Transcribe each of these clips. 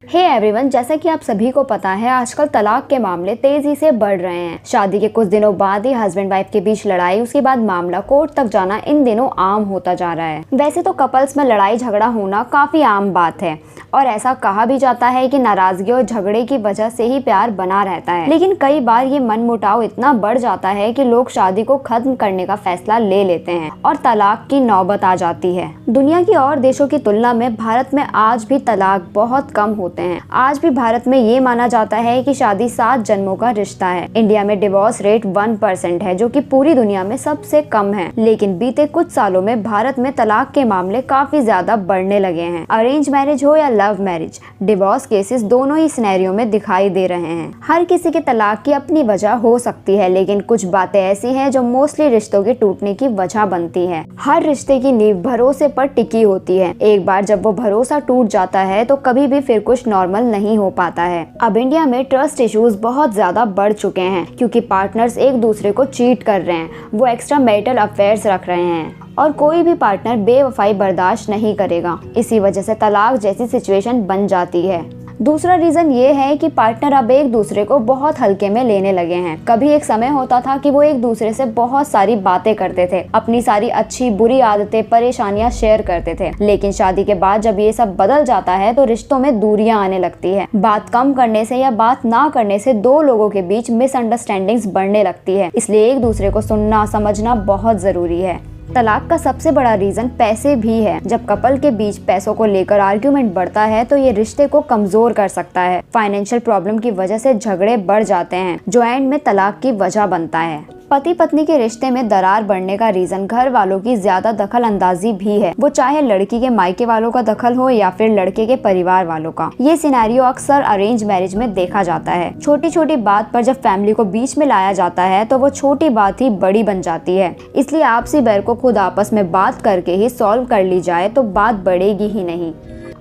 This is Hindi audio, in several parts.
हे एवरीवन, जैसा कि आप सभी को पता है आजकल तलाक के मामले तेजी से बढ़ रहे हैं। शादी के कुछ दिनों बाद ही हस्बैंड वाइफ के बीच लड़ाई, उसके बाद मामला कोर्ट तक जाना इन दिनों आम होता जा रहा है। वैसे तो कपल्स में लड़ाई झगड़ा होना काफी आम बात है और ऐसा कहा भी जाता है कि नाराजगी और झगड़े की वजह से ही प्यार बना रहता है। लेकिन कई बार ये मनमुटाव इतना बढ़ जाता है कि लोग शादी को खत्म करने का फैसला ले लेते हैं और तलाक की नौबत आ जाती है। दुनिया की और देशों की तुलना में भारत में आज भी तलाक बहुत कम होते हैं। आज भी भारत में ये माना जाता है कि शादी 7 जन्मों का रिश्ता है। इंडिया में डिवोर्स रेट 1% है, जो कि पूरी दुनिया में सबसे कम है। लेकिन बीते कुछ सालों में भारत में तलाक के मामले काफी ज्यादा बढ़ने लगे हैं। अरेंज मैरिज हो या लव मैरिज, डिवोर्स केसेस दोनों ही सिनेरियो में दिखाई दे रहे हैं। हर किसी के तलाक की अपनी वजह हो सकती है, लेकिन कुछ बातें ऐसी हैं जो मोस्टली रिश्तों के टूटने की वजह बनती है। हर रिश्ते की नींव भरोसे पर टिकी होती है। एक बार जब वो भरोसा टूट जाता है तो कभी भी फिर कुछ नॉर्मल नहीं हो पाता है। अब इंडिया में ट्रस्ट इश्यूज बहुत ज्यादा बढ़ चुके हैं क्योंकि पार्टनर्स एक दूसरे को चीट कर रहे हैं, वो एक्स्ट्रा मैरिटल अफेयर्स रख रहे हैं और कोई भी पार्टनर बेवफाई बर्दाश्त नहीं करेगा। इसी वजह से तलाक जैसी सिचुएशन बन जाती है। दूसरा रीजन ये है कि पार्टनर अब एक दूसरे को बहुत हल्के में लेने लगे हैं। कभी एक समय होता था कि वो एक दूसरे से बहुत सारी बातें करते थे, अपनी सारी अच्छी बुरी आदतें परेशानियां शेयर करते थे। लेकिन शादी के बाद जब ये सब बदल जाता है तो रिश्तों में दूरियां आने लगती है। बात कम करने से या बात ना करने से दो लोगों के बीच मिसअंडरस्टैंडिंग्स बढ़ने लगती है। इसलिए एक दूसरे को सुनना समझना बहुत जरूरी है। तलाक का सबसे बड़ा रीजन पैसे भी है। जब कपल के बीच पैसों को लेकर आर्ग्यूमेंट बढ़ता है तो ये रिश्ते को कमजोर कर सकता है। फाइनेंशियल प्रॉब्लम की वजह से झगड़े बढ़ जाते हैं, जो एंड में तलाक की वजह बनता है। पति पत्नी के रिश्ते में दरार बढ़ने का रीजन घर वालों की ज्यादा दखल अंदाजी भी है, वो चाहे लड़की के मायके वालों का दखल हो या फिर लड़के के परिवार वालों का। ये सिनेरियो अक्सर अरेंज मैरिज में देखा जाता है। छोटी छोटी बात पर जब फैमिली को बीच में लाया जाता है तो वो छोटी बात ही बड़ी बन जाती है। इसलिए आपसी बैर को खुद आपस में बात करके ही सॉल्व कर ली जाए तो बात बढ़ेगी ही नहीं।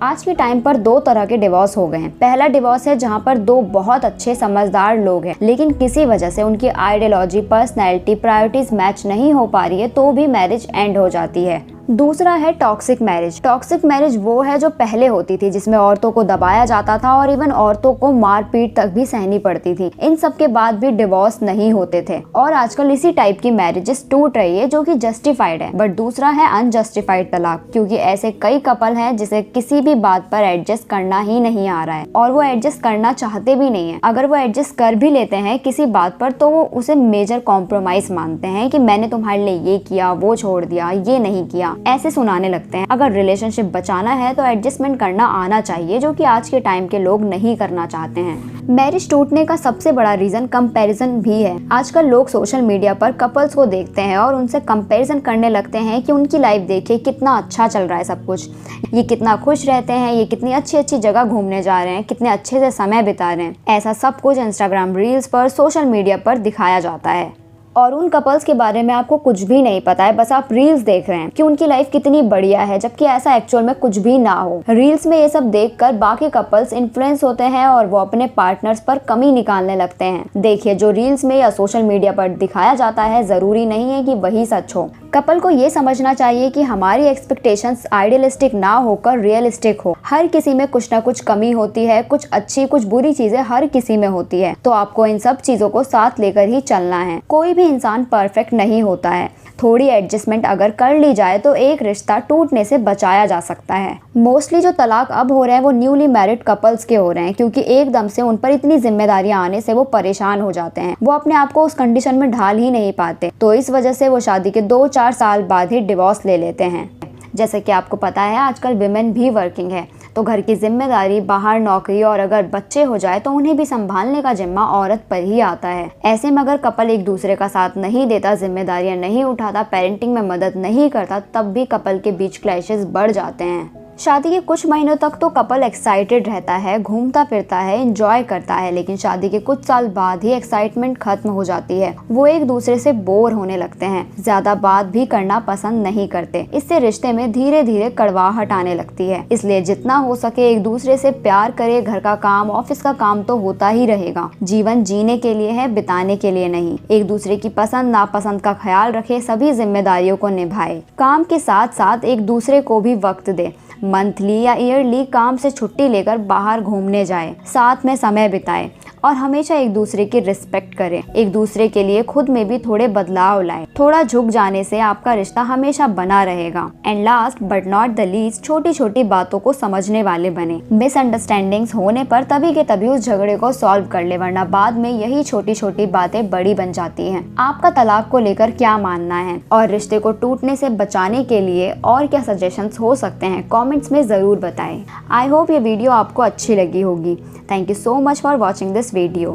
आज के टाइम पर 2 तरह के डिवोर्स हो गए हैं। पहला डिवोर्स है जहां पर 2 बहुत अच्छे समझदार लोग हैं, लेकिन किसी वजह से उनकी आइडियोलॉजी, पर्सनैलिटी, प्रायोरिटीज मैच नहीं हो पा रही है तो भी मैरिज एंड हो जाती है। दूसरा है टॉक्सिक मैरिज। टॉक्सिक मैरिज वो है जो पहले होती थी, जिसमें औरतों को दबाया जाता था और इवन औरतों को मारपीट तक भी सहनी पड़ती थी। इन सब के बाद भी डिवोर्स नहीं होते थे और आजकल इसी टाइप की मैरिजेस टूट रही है जो कि जस्टिफाइड है। बट दूसरा है अनजस्टिफाइड तलाक, क्योंकि ऐसे कई कपल हैं जिसे किसी भी बात पर एडजस्ट करना ही नहीं आ रहा है और वो एडजस्ट करना चाहते भी नहीं है। अगर वो एडजस्ट कर भी लेते हैं किसी बात पर तो वो उसे मेजर कॉम्प्रोमाइज मानते हैं कि मैंने तुम्हारे लिए ये किया, वो छोड़ दिया, ये नहीं किया, ऐसे सुनाने लगते हैं। अगर रिलेशनशिप बचाना है तो एडजस्टमेंट करना आना चाहिए, जो कि आज के टाइम के लोग नहीं करना चाहते हैं। मैरिज टूटने का सबसे बड़ा रीजन कंपैरिजन भी है। आजकल लोग सोशल मीडिया पर कपल्स को देखते हैं और उनसे कंपैरिजन करने लगते हैं कि उनकी लाइफ देखिए कितना अच्छा चल रहा है सब कुछ, ये कितना खुश रहते हैं, ये कितनी अच्छी अच्छी जगह घूमने जा रहे हैं, कितने अच्छे से समय बिता रहे हैं। ऐसा सब कुछ इंस्टाग्राम रील्स पर, सोशल मीडिया पर दिखाया जाता है और उन कपल्स के बारे में आपको कुछ भी नहीं पता है। बस आप रील्स देख रहे हैं कि उनकी लाइफ कितनी बढ़िया है, जबकि ऐसा एक्चुअल में कुछ भी ना हो। रील्स में ये सब देखकर बाकी कपल्स इन्फ्लुएंस होते हैं और वो अपने पार्टनर्स पर कमी निकालने लगते हैं। देखिए, जो रील्स में या सोशल मीडिया पर दिखाया जाता है जरूरी नहीं है कि वही सच हो। कपल को ये समझना चाहिए कि हमारी एक्सपेक्टेशंस आइडियलिस्टिक ना होकर रियलिस्टिक हो। हर किसी में कुछ ना कुछ कमी होती है, कुछ अच्छी कुछ बुरी चीजें हर किसी में होती है, तो आपको इन सब चीजों को साथ लेकर ही चलना है। कोई भी इंसान परफेक्ट नहीं होता है। थोड़ी एडजस्टमेंट अगर कर ली जाए तो एक रिश्ता टूटने से बचाया जा सकता है। मोस्टली जो तलाक अब हो रहे हैं वो न्यूली मैरिड कपल्स के हो रहे हैं, क्योंकि एकदम से उन पर इतनी जिम्मेदारियां आने से वो परेशान हो जाते हैं। वो अपने आप को उस कंडीशन में ढाल ही नहीं पाते, तो इस वजह से वो शादी के 2-4 साल बाद ही डिवोर्स ले लेते हैं। जैसे कि आपको पता है आजकल विमेन भी वर्किंग है, तो घर की जिम्मेदारी, बाहर नौकरी और अगर बच्चे हो जाए तो उन्हें भी संभालने का जिम्मा औरत पर ही आता है। ऐसे में अगर कपल एक दूसरे का साथ नहीं देता, जिम्मेदारियां नहीं उठाता, पेरेंटिंग में मदद नहीं करता, तब भी कपल के बीच क्लैशेस बढ़ जाते हैं। शादी के कुछ महीनों तक तो कपल एक्साइटेड रहता है, घूमता फिरता है, एंजॉय करता है, लेकिन शादी के कुछ साल बाद ही एक्साइटमेंट खत्म हो जाती है। वो एक दूसरे से बोर होने लगते हैं, ज्यादा बात भी करना पसंद नहीं करते। इससे रिश्ते में धीरे धीरे कड़वाहट आने लगती है। इसलिए जितना हो सके एक दूसरे से प्यार करे। घर का काम, ऑफिस का काम तो होता ही रहेगा। जीवन जीने के लिए है, बिताने के लिए नहीं। एक दूसरे की पसंद नापसंद का ख्याल रखे, सभी जिम्मेदारियों को निभाए। काम के साथ साथ एक दूसरे को भी वक्त दे। मंथली या ईयरली काम से छुट्टी लेकर बाहर घूमने जाए, साथ में समय बिताए और हमेशा एक दूसरे की रिस्पेक्ट करें। एक दूसरे के लिए खुद में भी थोड़े बदलाव लाएं। थोड़ा झुक जाने से आपका रिश्ता हमेशा बना रहेगा। And last but not the least, छोटी छोटी बातों को समझने वाले बने। मिसअंडरस्टैंडिंग्स होने पर तभी के तभी उस झगड़े को सॉल्व कर ले, वरना बाद में यही छोटी छोटी बातें बड़ी बन जाती हैं। आपका तलाक को लेकर क्या मानना है और रिश्ते को टूटने से बचाने के लिए और क्या सजेशंस हो सकते हैं, कमेंट्स में जरूर बताएं। आई होप ये वीडियो आपको अच्छी लगी होगी। Thank you so much for watching this video.